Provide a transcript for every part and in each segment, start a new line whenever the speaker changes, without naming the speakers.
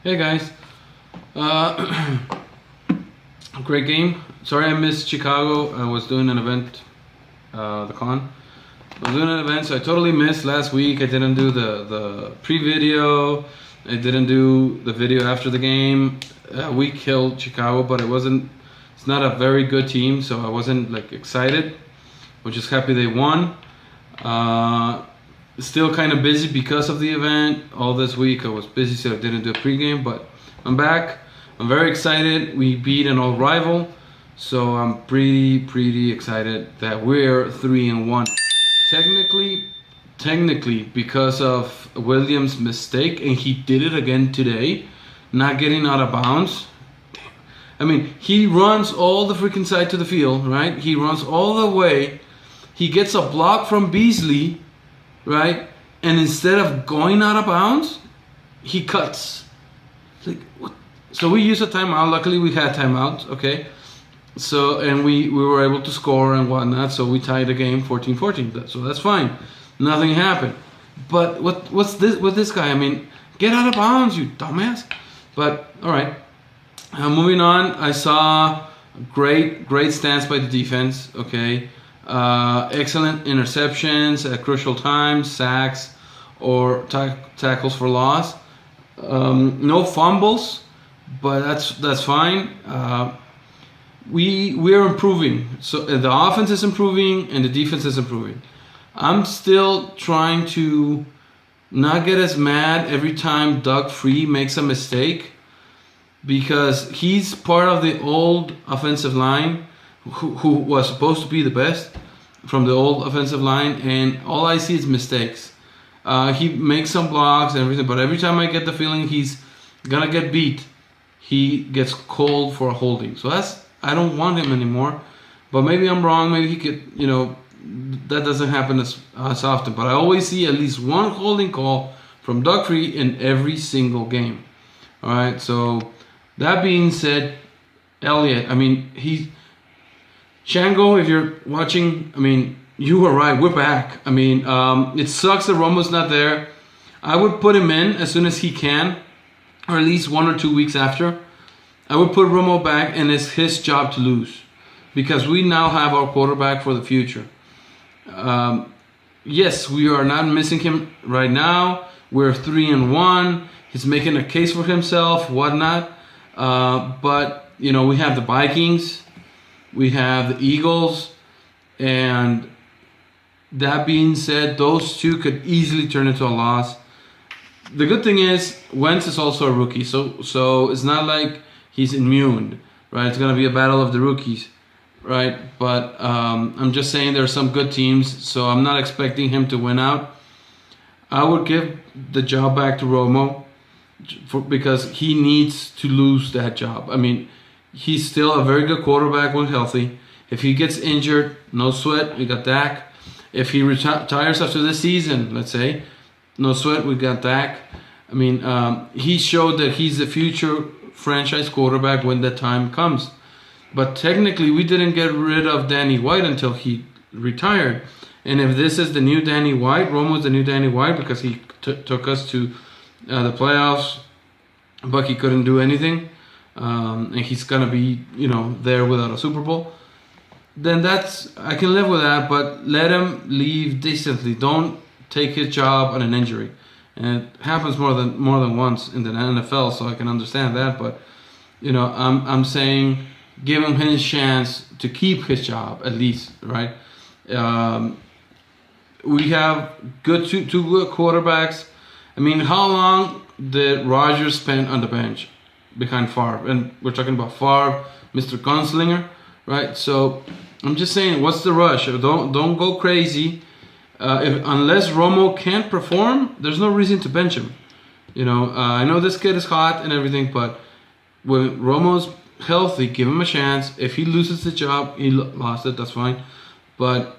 Hey guys, uh, great game. Sorry I missed Chicago. I was doing an event, the con. I was doing an event, so I totally missed last week. I didn't do the pre-video. I didn't do the video after the game. We killed Chicago, but it's not a very good team, so I wasn't like excited. I'm just happy they won. Still kind of busy because of the event. All this week I was busy, so I didn't do a pregame, but I'm back. I'm very excited. We beat an old rival, so I'm pretty excited that we're 3-1. Technically because of Williams' mistake, and he did it again today, not getting out of bounds. I mean, he runs all the freaking side to the field, right? He runs all the way. He gets a block from Beasley, right? And instead of going out of bounds, he cuts. It's like, what? So we used a timeout. Luckily, we had timeouts, okay? So, and we were able to score and whatnot, so we tied the game 14-14. So that's fine. Nothing happened. But what's this with this guy? I mean, get out of bounds, you dumbass. But, all right. Moving on, I saw great stance by the defense, okay? Excellent interceptions at crucial times, sacks, or tackles for loss. No fumbles, but that's fine. We're improving. So the offense is improving and the defense is improving. I'm still trying to not get as mad every time Doug Free makes a mistake, because he's part of the old offensive line who was supposed to be the best from the old offensive line, and all I see is mistakes. He makes some blocks and everything, but every time I get the feeling he's gonna get beat, he gets called for a holding. So I don't want him anymore. But maybe I'm wrong. Maybe he could, that doesn't happen as often. But I always see at least one holding call from Doug Free in every single game. All right. So that being said, Elliott, Shango, if you're watching, you were right. We're back. It sucks that Romo's not there. I would put him in as soon as he can, or at least 1 or 2 weeks after. I would put Romo back, and it's his job to lose, because we now have our quarterback for the future. Yes, we are not missing him right now. We're 3-1. He's making a case for himself, whatnot. But we have the Vikings, we have the Eagles, and that being said, those two could easily turn into a loss. The good thing is Wentz is also a rookie, so it's not like he's immune, right? It's gonna be a battle of the rookies, right? But I'm just saying there are some good teams, so I'm not expecting him to win out. I would give the job back to Romo because he needs to lose that job. He's still a very good quarterback when healthy. If he gets injured, no sweat, we got Dak. If he retires after this season, let's say, no sweat, we got Dak. He showed that he's the future franchise quarterback when that time comes. But technically, we didn't get rid of Danny White until he retired. And if this is the new Danny White, Romo's the new Danny White, because he took us to the playoffs, but he couldn't do anything. And he's gonna be, there without a Super Bowl. Then I can live with that, but let him leave decently. Don't take his job on an injury. And it happens more than once in the NFL, so I can understand that. But I'm saying give him his chance to keep his job at least, right? We have two good quarterbacks. How long did Rodgers spend on the bench behind Favre? And we're talking about Favre, Mr. Gunslinger, right? So I'm just saying, what's the rush? Don't go crazy. Unless Romo can't perform, there's no reason to bench him. I know this kid is hot and everything, but when Romo's healthy, give him a chance. If he loses the job, he lost it, that's fine. But,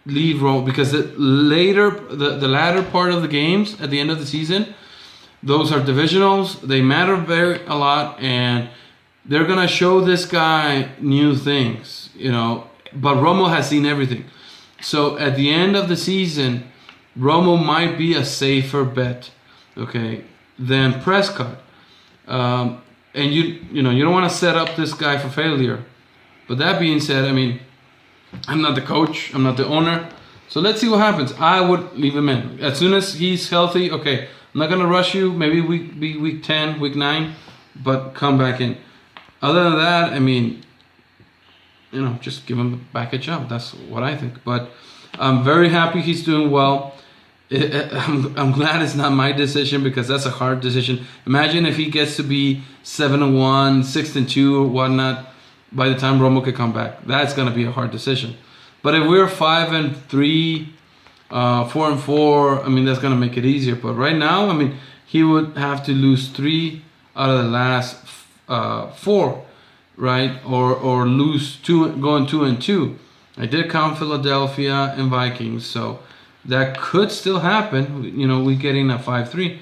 leave Romo, because the latter part of the games at the end of the season, those are divisionals. They matter a lot, and they're going to show this guy new things, But Romo has seen everything. So at the end of the season, Romo might be a safer bet. Okay, than Prescott. And you don't want to set up this guy for failure. But that being said, I mean, I'm not the coach, I'm not the owner. So let's see what happens. I would leave him in. As soon as he's healthy, okay, I'm not going to rush you. Maybe week 10, week 9, but come back in. Other than that, I mean, just give him back a job. That's what I think. But I'm very happy he's doing well. I'm glad it's not my decision, because that's a hard decision. Imagine if he gets to be 7-1, 6-2, or whatnot by the time Romo could come back. That's going to be a hard decision. But if we're 5-3, 4-4, I mean, that's going to make it easier. But right now, I mean, he would have to lose 3 out of the last 4, right? Or lose 2, going 2-2. I did count Philadelphia and Vikings, so that could still happen. We getting a 5-3.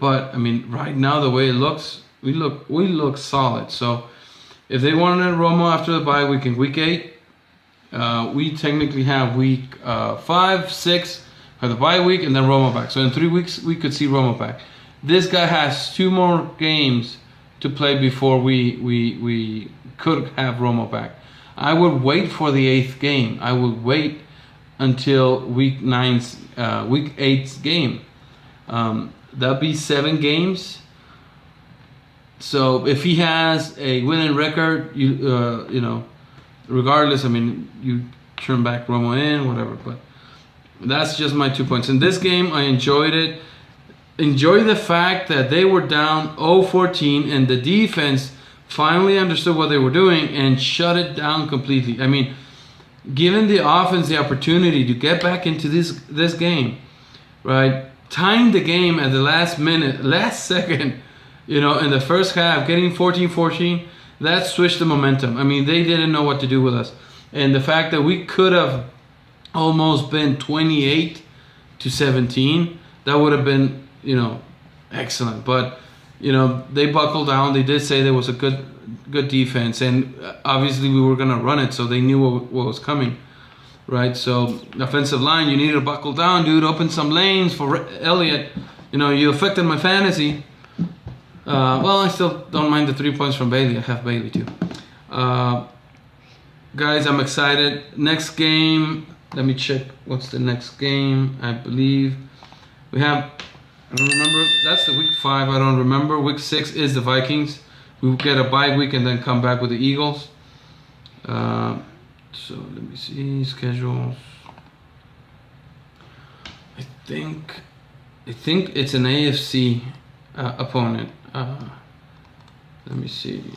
But I mean, right now the way it looks, we look solid. So if they wanted Romo after the bye week in week 8. We technically have week 5, 6 for the bye week, and then Romo back. So in 3 weeks, we could see Romo back. This guy has 2 more games to play before we could have Romo back. I would wait for the 8th game. I would wait until week 8's game. That'd be 7 games. So if he has a winning record, regardless, I mean, you turn back Romo in, whatever. But that's just my 2 points. In this game, I enjoyed it. Enjoy the fact that they were down 0-14 and the defense finally understood what they were doing and shut it down completely. I mean, giving the offense the opportunity to get back into this game, right? Tying the game at the last second, in the first half, getting 14-14. That switched the momentum. I mean, they didn't know what to do with us. And the fact that we could have almost been 28-17, that would have been, excellent. But, they buckled down. They did say there was a good defense. And obviously we were going to run it, so they knew what was coming, right? So offensive line, you need to buckle down, dude. Open some lanes for Elliott. You affected my fantasy. Well, I still don't mind the 3 points from Bailey. I have Bailey too. Guys, I'm excited. Next game, let me check. What's the next game? I believe we have, I don't remember. That's the week 5. I don't remember. Week 6 is the Vikings. We will get a bye week and then come back with the Eagles. So let me see schedules. I think it's an AFC opponent. Let me see.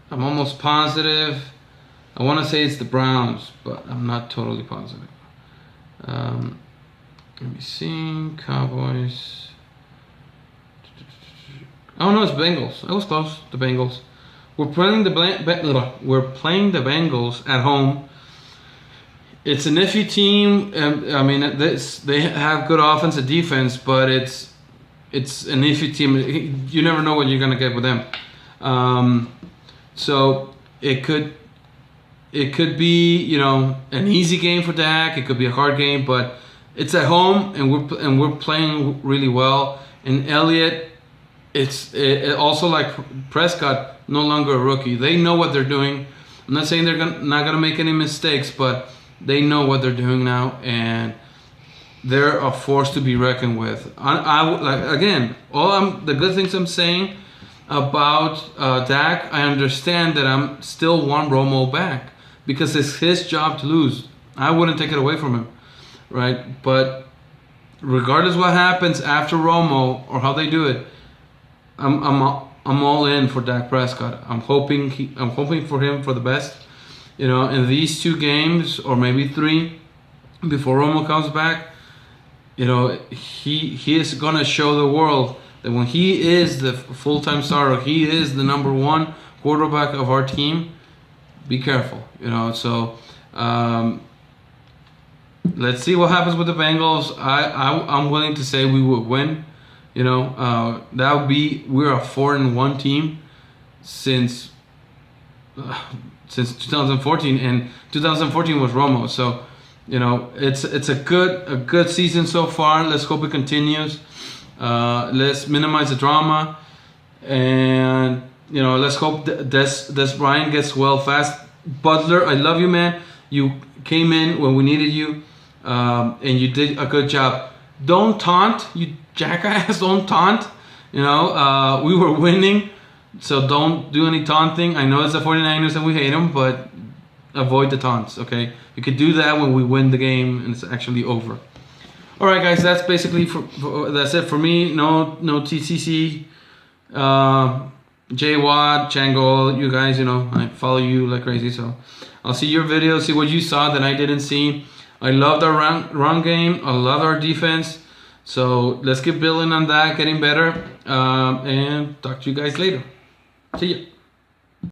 I'm almost positive. I want to say it's the Browns, but I'm not totally positive. Let me see. Cowboys. Oh no, it's Bengals. I was close. The Bengals. We're playing the Bengals at home. It's an iffy team. I mean, they have good offense and defense, but it's an iffy team. You never know what you're gonna get with them. So it could be an easy game for Dak. It could be a hard game, but it's at home and we're playing really well. And Elliott, it also like Prescott, no longer a rookie. They know what they're doing. I'm not saying they're not gonna make any mistakes, but they know what they're doing now, and they're a force to be reckoned with. Again, the good things I'm saying about Dak, I understand that I'm still one Romo back because it's his job to lose. I wouldn't take it away from him, right? But regardless what happens after Romo or how they do it, I'm all in for Dak Prescott. I'm hoping for him for the best. In these 2 games or maybe 3 before Romo comes back. He is going to show the world that when he is the full-time starter, he is the number 1 quarterback of our team. Be careful, So let's see what happens with the Bengals. I'm willing to say we would win. That would be, we're a 4-1 team since 2014, and 2014 was Romo. So it's a good season so far. Let's hope it continues. Let's minimize the drama, and let's hope Des Bryant gets well fast. Butler, I love you, man. You came in when we needed you, and you did a good job. Don't taunt, you jackass. Don't taunt. We were winning, so don't do any taunting. I know it's the 49ers and we hate them, but avoid the taunts, okay? You could do that when we win the game and it's actually over. All right, guys, that's basically that's it for me. No TCC, J Watt, Changol. You guys, I follow you like crazy, so I'll see your videos, see what you saw that I didn't see. I loved our run game. I love our defense. So let's keep building on that, getting better, and talk to you guys later. See ya.